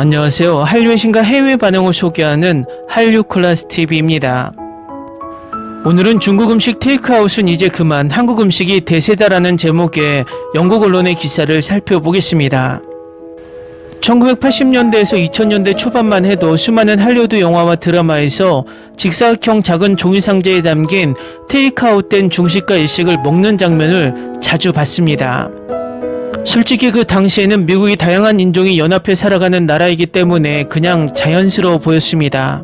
안녕하세요. 한류의 신과 해외 반응을 소개하는 한류클래스TV입니다. 오늘은 중국 음식 테이크아웃은 이제 그만, 한국 음식이 대세다라는 제목의 영국 언론의 기사를 살펴보겠습니다. 1980년대에서 2000년대 초반만 해도 수많은 할리우드 영화와 드라마에서 직사각형 작은 종이 상자에 담긴 테이크아웃된 중식과 일식을 먹는 장면을 자주 봤습니다. 솔직히 그 당시에는 미국이 다양한 인종이 연합해 살아가는 나라이기 때문에 그냥 자연스러워 보였습니다.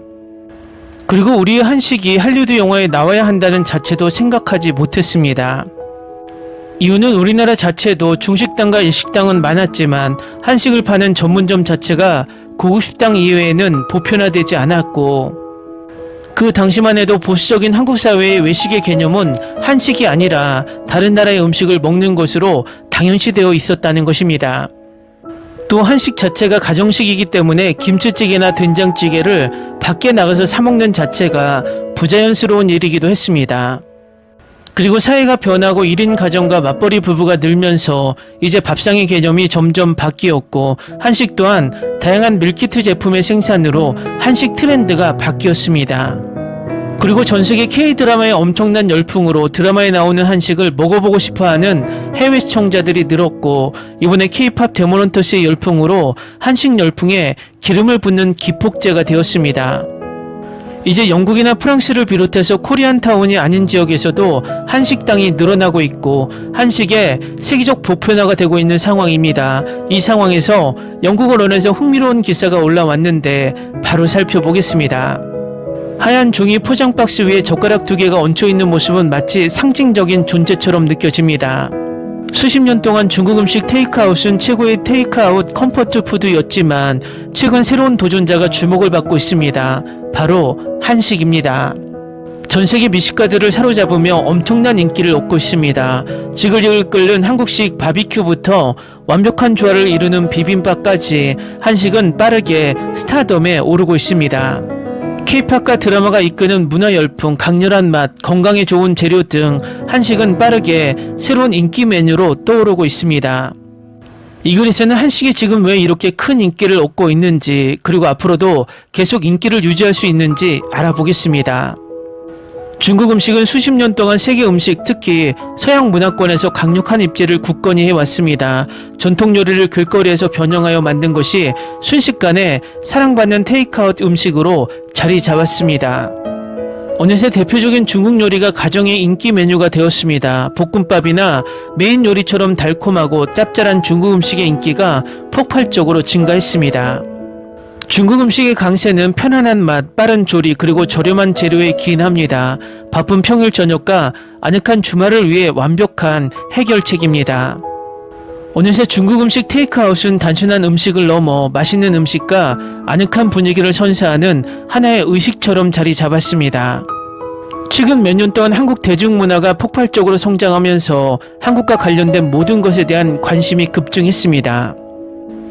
그리고 우리의 한식이 할리우드 영화에 나와야 한다는 자체도 생각하지 못했습니다. 이유는 우리나라 자체도 중식당과 일식당은 많았지만 한식을 파는 전문점 자체가 고급 식당 이외에는 보편화되지 않았고, 그 당시만 해도 보수적인 한국 사회의 외식의 개념은 한식이 아니라 다른 나라의 음식을 먹는 것으로 당연시되어 있었다는 것입니다. 또 한식 자체가 가정식이기 때문에 김치찌개나 된장찌개를 밖에 나가서 사 먹는 자체가 부자연스러운 일이기도 했습니다. 그리고 사회가 변하고 1인 가정과 맞벌이 부부가 늘면서 이제 밥상의 개념이 점점 바뀌었고, 한식 또한 다양한 밀키트 제품의 생산으로 한식 트렌드가 바뀌었습니다. 그리고 전세계 K-드라마의 엄청난 열풍으로 드라마에 나오는 한식을 먹어보고 싶어하는 해외 시청자들이 늘었고, 이번에 K-팝 데모넌터스의 열풍으로 한식 열풍에 기름을 붓는 기폭제가 되었습니다. 이제 영국이나 프랑스를 비롯해서 코리안타운이 아닌 지역에서도 한식당이 늘어나고 있고 한식의 세계적 보편화가 되고 있는 상황입니다. 이 상황에서 영국 언론에서 흥미로운 기사가 올라왔는데 바로 살펴보겠습니다. 하얀 종이 포장 박스 위에 젓가락 2개가 얹혀있는 모습은 마치 상징적인 존재처럼 느껴집니다. 수십 년 동안 중국 음식 테이크아웃은 최고의 테이크아웃 컴포트 푸드였지만 최근 새로운 도전자가 주목을 받고 있습니다. 바로 한식입니다. 전세계 미식가들을 사로잡으며 엄청난 인기를 얻고 있습니다. 지글지글 끓는 한국식 바비큐부터 완벽한 조화를 이루는 비빔밥까지 한식은 빠르게 스타덤에 오르고 있습니다. K-팝과 드라마가 이끄는 문화 열풍, 강렬한 맛, 건강에 좋은 재료 등 한식은 빠르게 새로운 인기 메뉴로 떠오르고 있습니다. 이 글에서는 한식이 지금 왜 이렇게 큰 인기를 얻고 있는지, 그리고 앞으로도 계속 인기를 유지할 수 있는지 알아보겠습니다. 중국 음식은 수십 년 동안 세계 음식, 특히 서양 문화권에서 강력한 입지를 굳건히 해왔습니다. 전통 요리를 길거리에서 변형하여 만든 것이 순식간에 사랑받는 테이크아웃 음식으로 자리 잡았습니다. 어느새 대표적인 중국 요리가 가정의 인기 메뉴가 되었습니다. 볶음밥이나 메인 요리처럼 달콤하고 짭짤한 중국 음식의 인기가 폭발적으로 증가했습니다. 중국 음식의 강세는 편안한 맛, 빠른 조리, 그리고 저렴한 재료에 기인합니다. 바쁜 평일 저녁과 아늑한 주말을 위해 완벽한 해결책입니다. 어느새 중국 음식 테이크아웃은 단순한 음식을 넘어 맛있는 음식과 아늑한 분위기를 선사하는 하나의 의식처럼 자리 잡았습니다. 최근 몇 년 동안 한국 대중문화가 폭발적으로 성장하면서 한국과 관련된 모든 것에 대한 관심이 급증했습니다.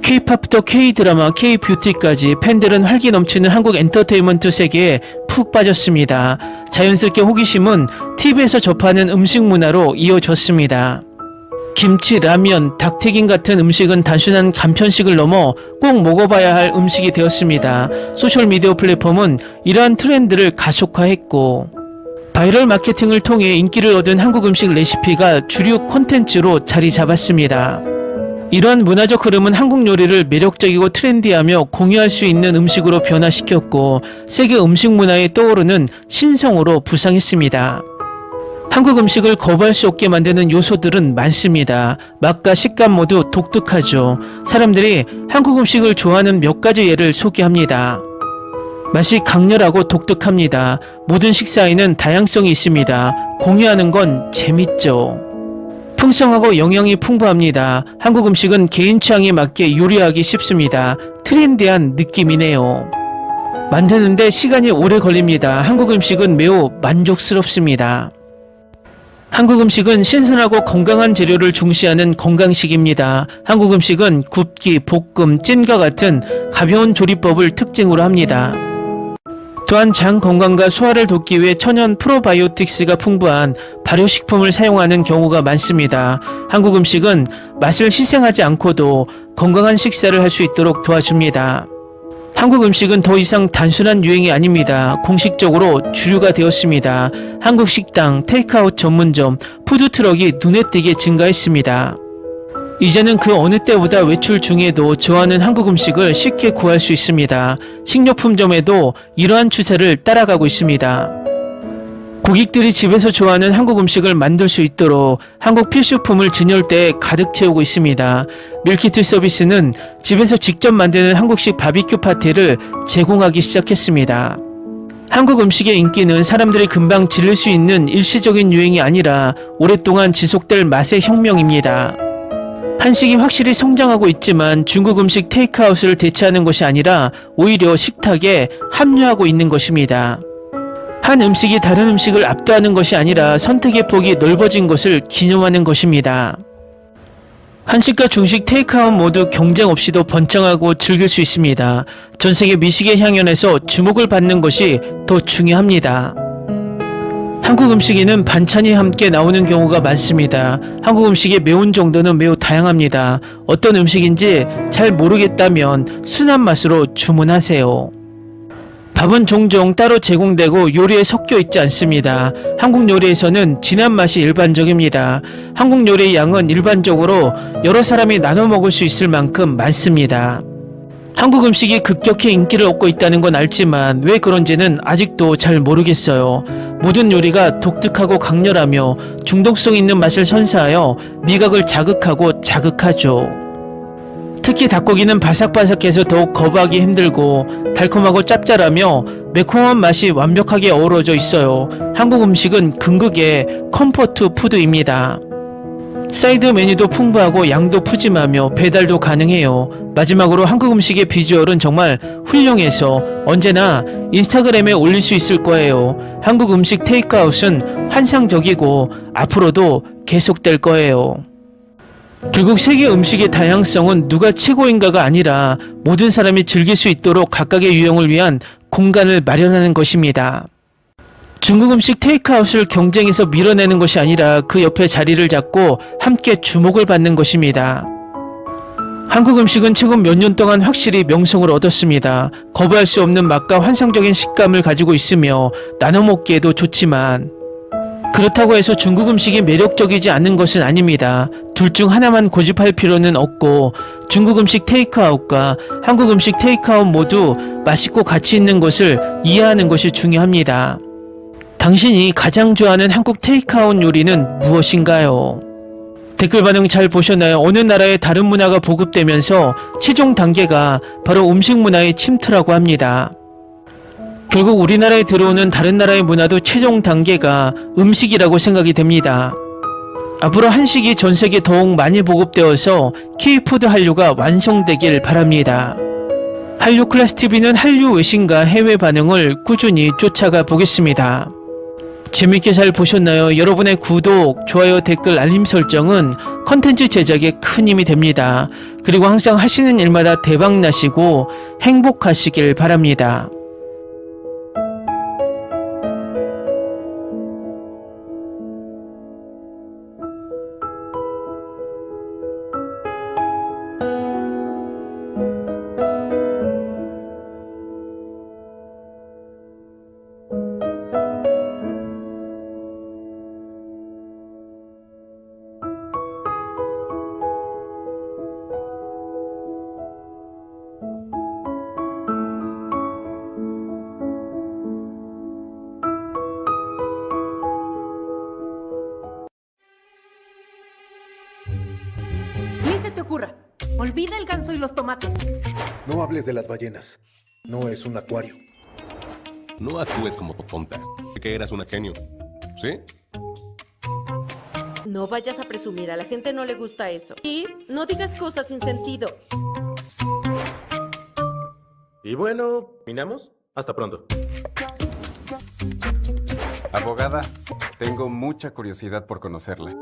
K-팝부터 K-드라마, K-뷰티까지 팬들은 활기 넘치는 한국 엔터테인먼트 세계에 푹 빠졌습니다. 자연스럽게 호기심은 TV에서 접하는 음식 문화로 이어졌습니다. 김치, 라면, 닭튀김 같은 음식은 단순한 간편식을 넘어 꼭 먹어봐야 할 음식이 되었습니다. 소셜미디어 플랫폼은 이러한 트렌드를 가속화했고, 바이럴 마케팅을 통해 인기를 얻은 한국 음식 레시피가 주류 콘텐츠로 자리 잡았습니다. 이러한 문화적 흐름은 한국 요리를 매력적이고 트렌디하며 공유할 수 있는 음식으로 변화시켰고, 세계 음식 문화에 떠오르는 신성으로 부상했습니다. 한국 음식을 거부할 수 없게 만드는 요소들은 많습니다. 맛과 식감 모두 독특하죠. 사람들이 한국 음식을 좋아하는 몇 가지 예를 소개합니다. 맛이 강렬하고 독특합니다. 모든 식사에는 다양성이 있습니다. 공유하는 건 재밌죠. 풍성하고 영양이 풍부합니다. 한국 음식은 개인 취향에 맞게 요리하기 쉽습니다. 트렌디한 느낌이네요. 만드는데 시간이 오래 걸립니다. 한국 음식은 매우 만족스럽습니다. 한국 음식은 신선하고 건강한 재료를 중시하는 건강식입니다. 한국 음식은 굽기, 볶음, 찜과 같은 가벼운 조리법을 특징으로 합니다. 또한 장 건강과 소화를 돕기 위해 천연 프로바이오틱스가 풍부한 발효식품을 사용하는 경우가 많습니다. 한국 음식은 맛을 희생하지 않고도 건강한 식사를 할 수 있도록 도와줍니다. 한국 음식은 더 이상 단순한 유행이 아닙니다. 공식적으로 주류가 되었습니다. 한국 식당, 테이크아웃 전문점, 푸드트럭이 눈에 띄게 증가했습니다. 이제는 그 어느 때보다 외출 중에도 좋아하는 한국 음식을 쉽게 구할 수 있습니다. 식료품점에도 이러한 추세를 따라가고 있습니다. 고객들이 집에서 좋아하는 한국 음식을 만들 수 있도록 한국 필수품을 진열대에 가득 채우고 있습니다. 밀키트 서비스는 집에서 직접 만드는 한국식 바비큐 파티를 제공하기 시작했습니다. 한국 음식의 인기는 사람들이 금방 질릴 수 있는 일시적인 유행이 아니라 오랫동안 지속될 맛의 혁명입니다. 한식이 확실히 성장하고 있지만 중국 음식 테이크아웃을 대체하는 것이 아니라 오히려 식탁에 합류하고 있는 것입니다. 한 음식이 다른 음식을 압도하는 것이 아니라 선택의 폭이 넓어진 것을 기념하는 것입니다. 한식과 중식 테이크아웃 모두 경쟁 없이도 번창하고 즐길 수 있습니다. 전 세계 미식의 향연에서 주목을 받는 것이 더 중요합니다. 한국 음식에는 반찬이 함께 나오는 경우가 많습니다. 한국 음식의 매운 정도는 매우 다양합니다. 어떤 음식인지 잘 모르겠다면 순한 맛으로 주문하세요. 밥은 종종 따로 제공되고 요리에 섞여 있지 않습니다. 한국 요리에서는 진한 맛이 일반적입니다. 한국 요리의 양은 일반적으로 여러 사람이 나눠 먹을 수 있을 만큼 많습니다. 한국 음식이 급격히 인기를 얻고 있다는 건 알지만 왜 그런지는 아직도 잘 모르겠어요. 모든 요리가 독특하고 강렬하며 중독성 있는 맛을 선사하여 미각을 자극하고 자극하죠. 특히 닭고기는 바삭바삭해서 더욱 거부하기 힘들고 달콤하고 짭짤하며 매콤한 맛이 완벽하게 어우러져 있어요. 한국 음식은 궁극의 컴포트 푸드입니다. 사이드 메뉴도 풍부하고 양도 푸짐하며 배달도 가능해요. 마지막으로 한국 음식의 비주얼은 정말 훌륭해서 언제나 인스타그램에 올릴 수 있을 거예요. 한국 음식 테이크아웃은 환상적이고 앞으로도 계속될 거예요. 결국 세계 음식의 다양성은 누가 최고인가가 아니라 모든 사람이 즐길 수 있도록 각각의 유형을 위한 공간을 마련하는 것입니다. 중국 음식 테이크아웃을 경쟁에서 밀어내는 것이 아니라 그 옆에 자리를 잡고 함께 주목을 받는 것입니다. 한국 음식은 최근 몇 년 동안 확실히 명성을 얻었습니다. 거부할 수 없는 맛과 환상적인 식감을 가지고 있으며 나눠 먹기에도 좋지만 그렇다고 해서 중국 음식이 매력적이지 않은 것은 아닙니다. 둘 중 하나만 고집할 필요는 없고 중국 음식 테이크아웃과 한국 음식 테이크아웃 모두 맛있고 가치 있는 것을 이해하는 것이 중요합니다. 당신이 가장 좋아하는 한국 테이크아웃 요리는 무엇인가요? 댓글 반응 잘 보셨나요? 어느 나라의 다른 문화가 보급되면서 최종 단계가 바로 음식 문화의 침투라고 합니다. 결국 우리나라에 들어오는 다른 나라의 문화도 최종 단계가 음식이라고 생각이 됩니다. 앞으로 한식이 전 세계 더욱 많이 보급되어서 K푸드 한류가 완성되길 바랍니다. 한류 클래스TV는 한류 외신과 해외 반응을 꾸준히 쫓아가 보겠습니다. 재밌게 잘 보셨나요? 여러분의 구독, 좋아요, 댓글, 알림 설정은 컨텐츠 제작에 큰 힘이 됩니다. 그리고 항상 하시는 일마다 대박 나시고 행복하시길 바랍니다. Ni se te ocurra. Olvida el ganso y los tomates. No hables de las ballenas. No es un acuario. No actúes como tonta. Que eras una genio. ¿Sí? No vayas a presumir, a la gente no le gusta eso. Y no digas cosas sin sentido. Y bueno, ¿minamos? Hasta pronto. Abogada, tengo mucha curiosidad por conocerla.